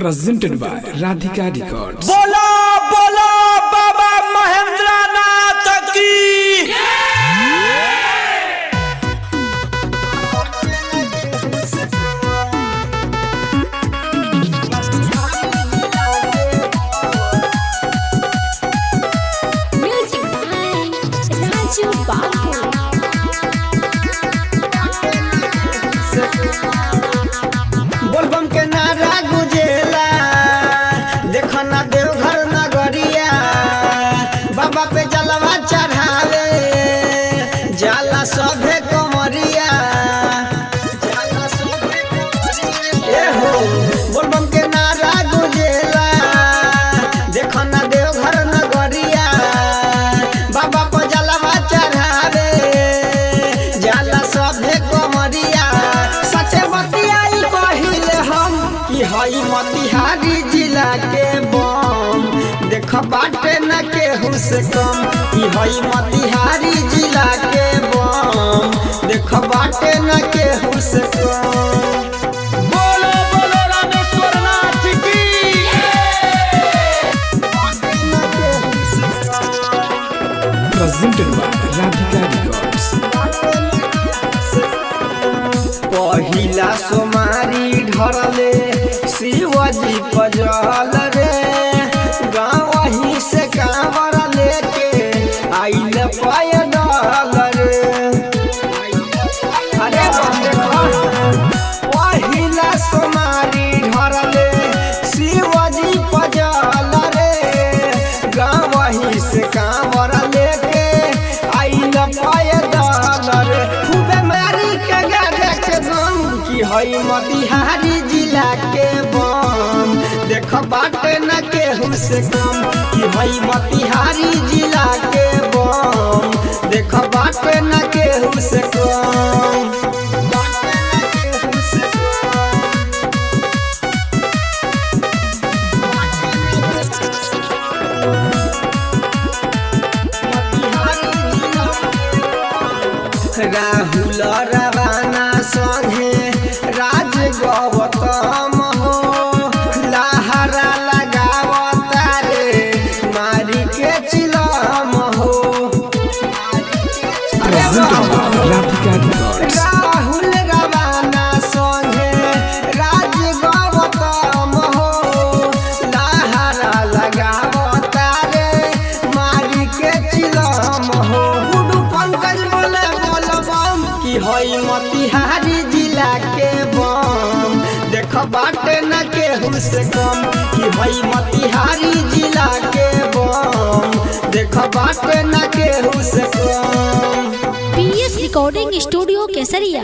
presented by Radhika Records. बोला बोला बाबा महेंद्रनाथ की Music by Raju Babu. बोलबम के नारा गुजेला देखो ना देवघर नगरिया बाबा पे जलवा चढ़ावे जाला सभे कमरिया ए हो बोलबम के नारा गुजेला देखो ना देवघर नगरिया बाबा पे जलवा चढ़ावे जाला सभे कमरिया सचे बतियाई कहिले हम कि हई मोतिहारी जिला के बम देख बाटे न केहू से कम कि हई मोतिहारी जिला के बम देख बाटे न केहू से कम बोलो बोलो रामेश्वर नाथ की Presented by Radhika Records. पहिला सोमारी ढरले शिवजी पजल रे गाँव ही से कांवर लेके आइल पैदल रे अरे पहिला सोमारी ढरले शिवजी पजल रे गाँव ही से कांवर लेके आइल पैदल रे खूबे मारी के गाजा के दम की हई मोतिहारी जिला के बम देख बाटे न केहू से कम की हई मोतिहारी जिला के बम देख बाटे न केहू से कम बाटे न केहू से राहुल रवाना संगे राज गौतम हो लहरा लगावता रे मारी के चिलम हो Presented by Radhika Records. Rahul रवाना संगे राज गौतम हो लहरा लगावता रे मारी के चिलम हो गुडू पंकज बोले बोलबम कि हई मोतिहारी जिला के बम देख बाटे न केहू से कम कि हई मोतिहारी जिला के बम देख बाटे न केहू से कम PS Recording Studio Kesaria.